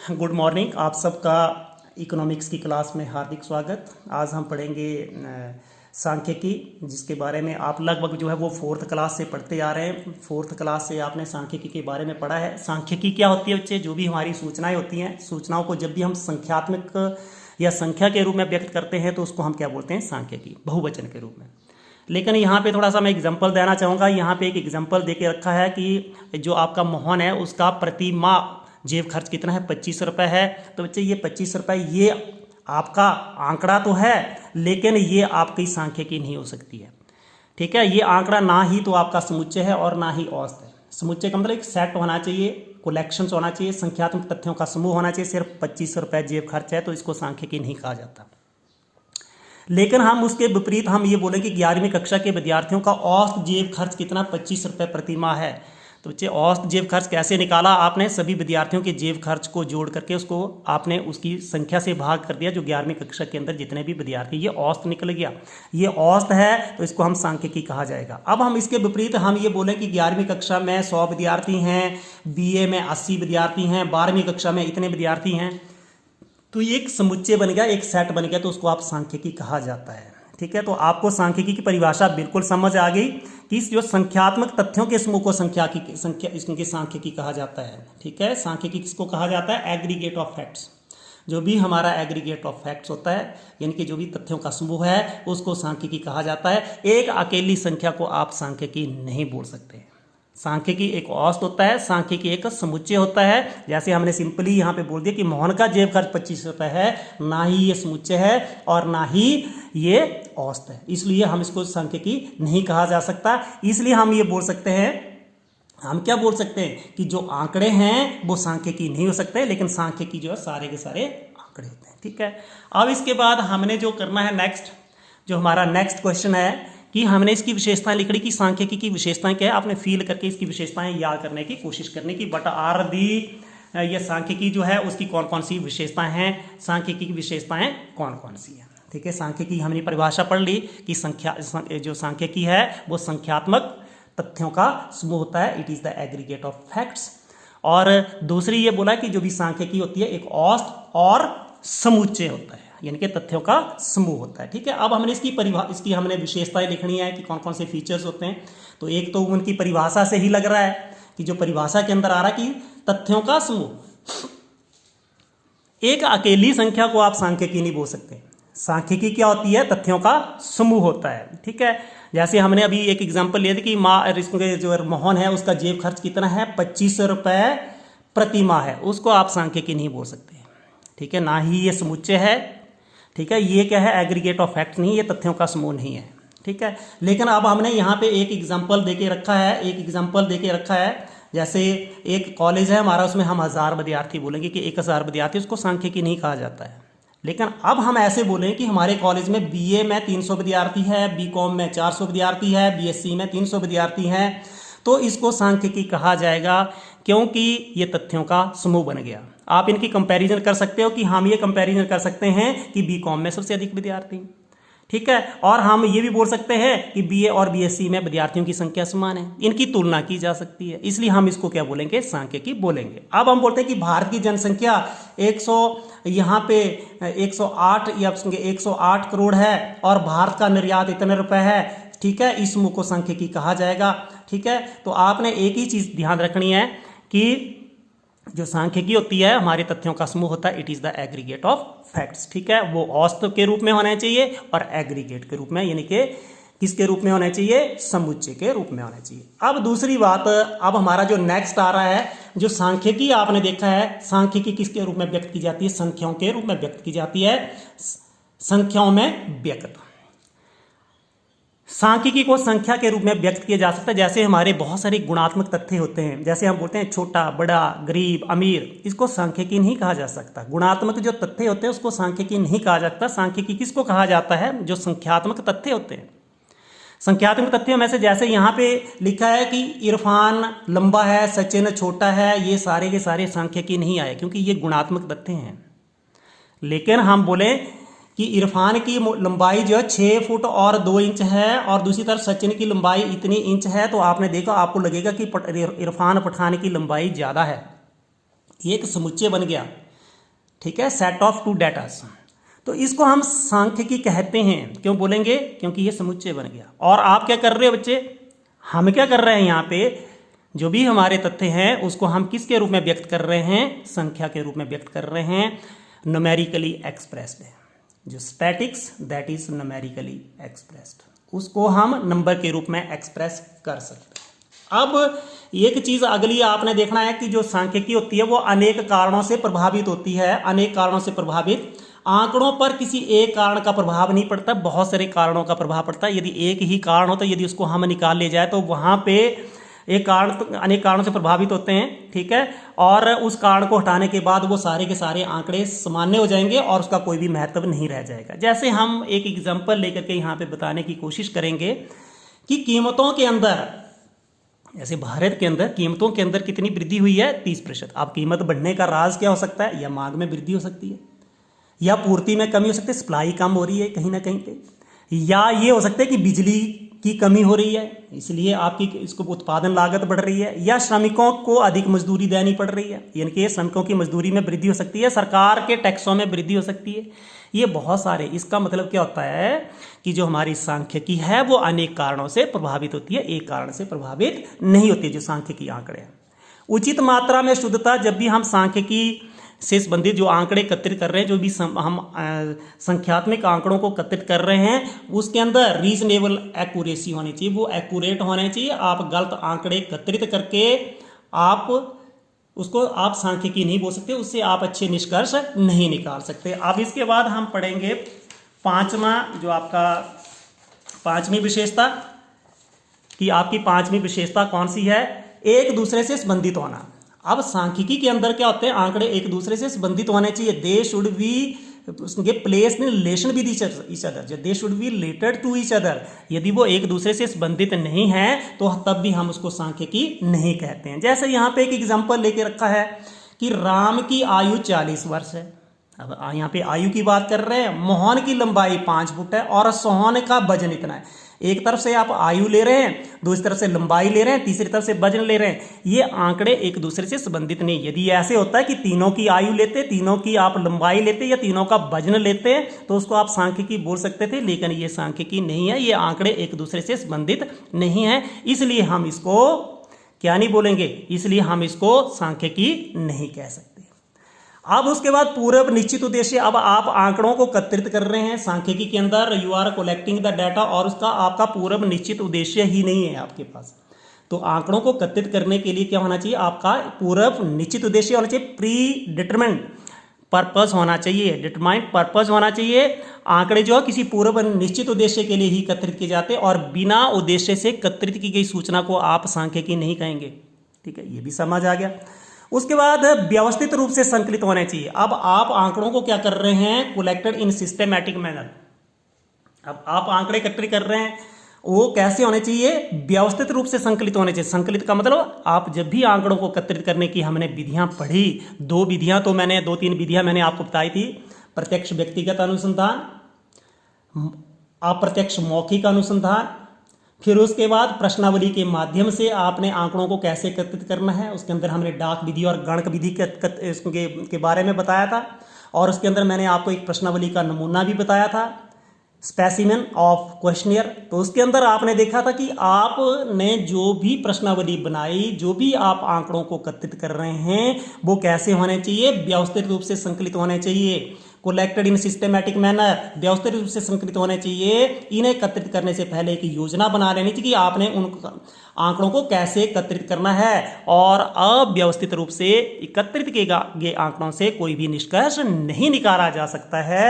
Good morning. आप सबका economics की क्लास में हार्दिक स्वागत। आज हम पढ़ेंगे सांख्यिकी, जिसके बारे में आप लगभग जो है वो फोर्थ क्लास से पढ़ते आ रहे हैं। फोर्थ क्लास से आपने सांख्यिकी के बारे में पढ़ा है। सांख्यिकी क्या होती है बच्चे? जो भी हमारी सूचनाएं होती हैं, सूचनाओं को जब भी हम संख्यात्मक या संख्या के रूप में व्यक्त करते हैं तो उसको हम क्या बोलते हैं? सांख्यिकी, बहुवचन के रूप में। लेकिन यहाँ पे थोड़ा सा मैं एग्जांपल देना चाहूँगा। यहाँ पे एक एग्जांपल दे के रखा है कि जो आपका मोहन है उसका प्रति माह जेब खर्च कितना है? 25 रुपये है। तो बच्चे ये 25 रुपये ये आपका आंकड़ा तो है, लेकिन ये आपकी सांख्यिकी नहीं हो सकती है। ठीक है, ये आंकड़ा ना ही तो आपका समुच्चय है और ना ही औसत है। समुच्चय का मतलब एक सेट होना चाहिए, कलेक्शंस होना चाहिए, संख्यात्मक तथ्यों का समूह होना चाहिए। सिर्फ 25 रुपये जेब खर्च है तो इसको सांख्यिकी नहीं कहा जाता। लेकिन हम उसके विपरीत हम ये बोलें कि 11वीं कक्षा के विद्यार्थियों का औसत जेब खर्च कितना? 25 रुपये प्रति माह है। तो बच्चे औसत जेब खर्च कैसे निकाला? आपने सभी विद्यार्थियों के जेब खर्च को जोड़ करके उसको आपने उसकी संख्या से भाग कर दिया, जो 11वीं कक्षा के अंदर जितने भी विद्यार्थी, ये औसत निकल गया। ये औसत है तो इसको हम सांख्यिकी कहा जाएगा। अब हम इसके विपरीत हम ये बोलें कि 11वीं कक्षा में 100 विद्यार्थी हैं, बीए में 80 विद्यार्थी हैं, 12वीं कक्षा में इतने विद्यार्थी हैं, तो ये एक समुच्चय बन गया, एक सेट बन गया, तो उसको आप सांख्यिकी कहा जाता है। ठीक है, तो आपको सांख्यिकी की परिभाषा बिल्कुल समझ आ गई कि जो संख्यात्मक तथ्यों के समूह को इसकी सांख्यिकी कहा जाता है। ठीक है, सांख्यिकी किसको कहा जाता है? Aggregate of facts. जो भी हमारा एग्रीगेट ऑफ फैक्ट्स होता है, यानी कि जो भी तथ्यों का समूह है, उसको सांख्यिकी कहा जाता है। एक अकेली संख्या को आप सांख्यिकी नहीं बोल सकते। सांख्यिकी एक औसत होता है, सांख्यिकी एक समुच्चय होता है। जैसे हमने सिंपली यहाँ पे बोल दिया कि मोहन का जेब खर्च 25 रुपये है, ना ही ये समुच्चय है और ना ही ये औसत है, इसलिए हम इसको सांख्यिकी नहीं कहा जा सकता। इसलिए हम ये बोल सकते हैं, हम क्या बोल सकते हैं कि जो आंकड़े हैं वो सांख्यिकी नहीं हो सकते, लेकिन सांख्यिकी जो है सारे के सारे आंकड़े होते हैं। ठीक है, अब इसके बाद हमने जो करना है नेक्स्ट, जो हमारा नेक्स्ट क्वेश्चन है कि हमने इसकी विशेषताएं लिखनी कि सांख्यिकी की विशेषताएं क्या है। आपने फील करके इसकी विशेषताएं याद करने की कोशिश करने की। बट आर दी ये सांख्यिकी जो है उसकी कौन कौन सी विशेषताएं हैं, सांख्यिकी की विशेषताएं कौन कौन सी हैं। ठीक है, सांख्यिकी हमने परिभाषा पढ़ ली कि जो सांख्यिकी है वो संख्यात्मक तथ्यों का समूह होता है। It is the aggregate of facts. और दूसरी ये बोला कि जो भी सांख्यिकी होती है एक औसत और समुच्चय होता है, यानी कि तथ्यों का समूह होता है। ठीक है, अब हमने इसकी हमने विशेषताएं लिखनी है कि कौन कौन से फीचर्स होते हैं। तो एक तो उनकी परिभाषा से ही लग रहा है कि जो परिभाषा के अंदर आ रहा है कि तथ्यों का समूह। एक अकेली संख्या को आप सांख्यिकी नहीं बोल सकते। सांख्यिकी क्या होती है? तथ्यों का समूह होता है। ठीक है, जैसे हमने अभी एक एग्जाम्पल लिया था कि जो मोहन है उसका जेब खर्च कितना है? 25 रुपये प्रति माह है, उसको आप सांख्यिकी नहीं बोल सकते। ठीक है, ना ही ये समुच्चय है। ठीक है, ये क्या है? एग्रीगेट ऑफ फैक्ट नहीं, ये तथ्यों का समूह नहीं है। ठीक है, लेकिन अब हमने यहाँ पे एक एग्जाम्पल देके रखा है। जैसे एक कॉलेज है हमारा, उसमें हम 1000 विद्यार्थी बोलेंगे कि 1000 विद्यार्थी, उसको सांख्यिकी नहीं कहा जाता है। लेकिन अब हम ऐसे बोलें कि हमारे कॉलेज में बीए में 300 विद्यार्थी है, बीकॉम में 400 विद्यार्थी है, बीएससी में 300 विद्यार्थी हैं, तो इसको सांख्यिकी कहा जाएगा, क्योंकि ये तथ्यों का समूह बन गया। आप इनकी कंपैरिजन कर सकते हो कि हम ये कंपैरिजन कर सकते हैं कि बीकॉम में सबसे अधिक विद्यार्थी। ठीक है, और हम ये भी बोल सकते हैं कि बीए और बीएससी में विद्यार्थियों की संख्या समान है, इनकी तुलना की जा सकती है, इसलिए हम इसको क्या बोलेंगे? सांख्यिकी बोलेंगे। अब हम बोलते हैं कि भारत की जनसंख्या 108 करोड़ है और भारत का निर्यात इतने रुपए है। ठीक है, इस समूह को सांख्यिकी कहा जाएगा। ठीक है, तो आपने एक ही चीज ध्यान रखनी है कि जो सांख्यिकी होती है हमारे तथ्यों का समूह होता है। It is the aggregate of facts. ठीक है, वो औसत के रूप में होना चाहिए और एग्रीगेट के रूप में, यानी कि किसके रूप में होना चाहिए? समुच्चय के रूप में होना चाहिए। अब दूसरी बात, अब हमारा जो नेक्स्ट आ रहा है, जो सांख्यिकी आपने देखा है, सांख्यिकी किसके रूप में व्यक्त की जाती है? संख्याओं के रूप में व्यक्त की जाती है। संख्याओं में व्यक्त, सांख्यिकी को संख्या के रूप में व्यक्त किया जा सकता है। जैसे हमारे बहुत सारे गुणात्मक तथ्य होते हैं, जैसे हम बोलते हैं छोटा, बड़ा, गरीब, अमीर, इसको सांख्यिकी नहीं कहा जा सकता। गुणात्मक जो तथ्य होते हैं उसको सांख्यिकी नहीं कहा जाता। सांख्यिकी किसको कहा जाता है? जो संख्यात्मक तथ्य होते हैं। संख्यात्मक तथ्यों में से जैसे यहाँ पे लिखा है कि इरफान लंबा है, सचिन छोटा है, ये सारे के सारे सांख्यिकी नहीं आए, क्योंकि ये गुणात्मक तथ्य हैं। लेकिन हम बोले कि इरफान की लंबाई जो है 6 फुट और 2 इंच है और दूसरी तरफ सचिन की लंबाई इतनी इंच है, तो आपने देखा, आपको लगेगा कि इरफान पठान की लंबाई ज़्यादा है। ये एक समुच्चय बन गया। ठीक है, सेट ऑफ टू डेटास। तो इसको हम सांख्यिकी कहते हैं। क्यों बोलेंगे? क्योंकि ये समुच्चय बन गया। और आप क्या कर रहे हो बच्चे? हम क्या कर रहे हैं यहाँ पे, जो भी हमारे तथ्य हैं उसको हम किसके रूप में व्यक्त कर रहे हैं? संख्या के रूप में व्यक्त कर रहे हैं, न्यूमेरिकली एक्सप्रेस्ड है। जो statics that is numerically expressed, उसको हम नंबर के रूप में एक्सप्रेस कर सकते हैं। अब एक चीज अगली आपने देखना है कि जो सांख्यिकी होती है वो अनेक कारणों से प्रभावित होती है। अनेक कारणों से प्रभावित, आंकड़ों पर किसी एक कारण का प्रभाव नहीं पड़ता, बहुत सारे कारणों का प्रभाव पड़ता है। यदि एक ही कारण हो तो यदि उसको हम निकाल ले जाए तो वहां पे एक कारण तो अनेक कारणों से प्रभावित होते हैं, ठीक है। और उस कारण को हटाने के बाद वो सारे के सारे आंकड़े सामान्य हो जाएंगे और उसका कोई भी महत्व नहीं रह जाएगा। जैसे हम एक एग्जांपल लेकर के यहाँ पे बताने की कोशिश करेंगे कि कीमतों के अंदर, जैसे भारत के अंदर कीमतों के अंदर कितनी वृद्धि हुई है? 30%। अब कीमत बढ़ने का राज क्या हो सकता है? या मांग में वृद्धि हो सकती है, या पूर्ति में कमी हो सकती है, सप्लाई कम हो रही है कहीं ना कहीं पे, या ये हो सकता है कि बिजली की कमी हो रही है इसलिए आपकी इसको उत्पादन लागत बढ़ रही है, या श्रमिकों को अधिक मजदूरी देनी पड़ रही है, यानी कि श्रमिकों की मजदूरी में वृद्धि हो सकती है, सरकार के टैक्सों में वृद्धि हो सकती है। ये बहुत सारे, इसका मतलब क्या होता है कि जो हमारी सांख्यिकी है वो अनेक कारणों से प्रभावित होती है, एक कारण से प्रभावित नहीं होती है। जो सांख्यिकी आंकड़े हैं, उचित मात्रा में शुद्धता, जब भी हम सांख्यिकी से संबंधित जो आंकड़े एकत्रित कर रहे हैं, जो भी हम संख्यात्मक आंकड़ों को एकत्रित कर रहे हैं, उसके अंदर रीजनेबल एक्यूरेसी होनी चाहिए, वो एक्यूरेट होने चाहिए। आप गलत आंकड़े एकत्रित करके आप उसको आप सांख्यिकी नहीं बोल सकते, उससे आप अच्छे निष्कर्ष नहीं निकाल सकते। अब इसके बाद हम पढ़ेंगे पांचवा, जो आपका पांचवी विशेषता, कि आपकी पांचवी विशेषता कौन सी है? एक दूसरे से संबंधित होना। अब सांख्यिकी के अंदर क्या होते हैं? आंकड़े एक दूसरे से संबंधित होने चाहिए। They should be place in relation with each other, they should be related to each other. यदि वो एक दूसरे से संबंधित नहीं है तो तब भी हम उसको सांख्यिकी नहीं कहते हैं। जैसे यहाँ पे एक एग्जांपल लेके रखा है कि राम की आयु 40 वर्ष है। अब यहाँ पे आयु की बात कर रहे हैं। मोहन की लंबाई 5 फुट है और सोहन का वजन इतना है। एक तरफ से आप आयु ले रहे हैं, दूसरी तरफ से लंबाई ले रहे हैं, तीसरी तरफ से वजन ले रहे हैं। ये आंकड़े एक दूसरे से संबंधित नहीं। यदि ऐसे होता है कि तीनों की आयु लेते, तीनों की आप लंबाई लेते या तीनों का वजन लेते तो उसको आप सांख्यिकी बोल सकते थे, लेकिन ये सांख्यिकी नहीं है। ये आंकड़े एक दूसरे से संबंधित नहीं है, इसलिए हम इसको क्या नहीं बोलेंगे, इसलिए हम इसको सांख्यिकी नहीं कह सकते। अब उसके बाद पूर्व निश्चित उद्देश्य। अब आप आंकड़ों को एकत्रित कर रहे हैं सांख्यिकी के अंदर, you are collecting the data, और उसका आपका पूर्व निश्चित उद्देश्य ही नहीं है आपके पास। तो आंकड़ों को एकत्रित करने के लिए क्या होना चाहिए? आपका पूर्व निश्चित उद्देश्य होना चाहिए, प्री डिटरमाइंड पर्पस होना चाहिए, डिटरमाइंड पर्पस होना चाहिए। आंकड़े जो है किसी पूर्व निश्चित उद्देश्य के लिए ही एकत्रित किए जाते हैं, और बिना उद्देश्य से एकत्रित की गई सूचना को आप सांख्यिकी नहीं कहेंगे। ठीक है, ये भी समझ आ गया। उसके बाद व्यवस्थित रूप से संकलित होने चाहिए। अब आप आंकड़ों को क्या कर रहे हैं? Collected in systematic manner. अब आप आंकड़े एकत्रित कर रहे हैं, वो कैसे होने चाहिए? व्यवस्थित रूप से संकलित होने चाहिए। संकलित का मतलब, आप जब भी आंकड़ों को एकत्रित करने की हमने विधियां पढ़ी, दो तीन विधियां मैंने आपको बताई थी। प्रत्यक्ष व्यक्तिगत अनुसंधान, अप्रत्यक्ष मौखिक अनुसंधान, फिर उसके बाद प्रश्नावली के माध्यम से आपने आंकड़ों को कैसे एकत्रित करना है। उसके अंदर हमने डाक विधि और गणक विधि के बारे में बताया था, और उसके अंदर मैंने आपको एक प्रश्नावली का नमूना भी बताया था, स्पेसिमेन ऑफ क्वेश्चनियर। तो उसके अंदर आपने देखा था कि आपने जो भी प्रश्नावली बनाई, जो भी आप आंकड़ों को एकत्रित कर रहे हैं, वो कैसे होने चाहिए? व्यवस्थित रूप से संकलित होने चाहिए। कलेक्टेड इन सिस्टमैटिक मैनर, व्यवस्थित रूप से संकलित होने चाहिए। इन्हें एकत्रित करने से पहले एक योजना बना लेनी चाहिए कि आपने उन आंकड़ों को कैसे एकत्रित करना है, और अव्यवस्थित रूप से एकत्रित किए गए आंकड़ों से कोई भी निष्कर्ष नहीं निकाला जा सकता है।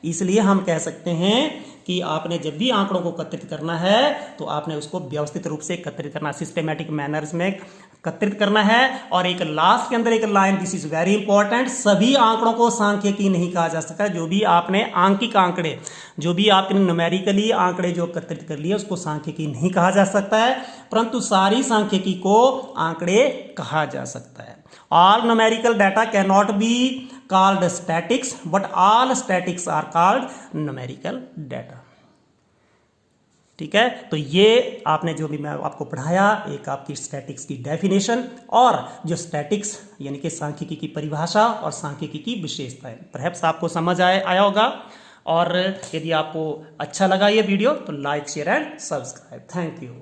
इसलिए हम कह सकते हैं कि आपने जब भी आंकड़ों को एकत्रित करना है तो आपने उसको व्यवस्थित रूप से एकत्रित करना, सिस्टमैटिक मैनर्स में एकत्रित करना है। और एक लास्ट के अंदर एक line, this is very important, सभी आंकड़ों को सांख्यिकी नहीं कहा जा सकता। जो भी आपने आंकिक आंकड़े, जो भी आपने न्यूमेरिकली आंकड़े जो एकत्रित कर लिए, उसको सांख्यिकी नहीं कहा जा सकता है, परंतु सारी सांख्यिकी को आंकड़े कहा जा सकता है। All numerical data can not be called statics, but all statics are called numerical data. ठीक है। तो ये आपने जो भी मैं आपको पढ़ाया, एक आपकी स्टैटिक्स की डेफिनेशन और जो स्टैटिक्स यानी कि सांख्यिकी की परिभाषा और सांख्यिकी की विशेषताएं, परहैप्स आपको समझ आया होगा। और यदि आपको अच्छा लगा ये वीडियो तो like share and subscribe. Thank you.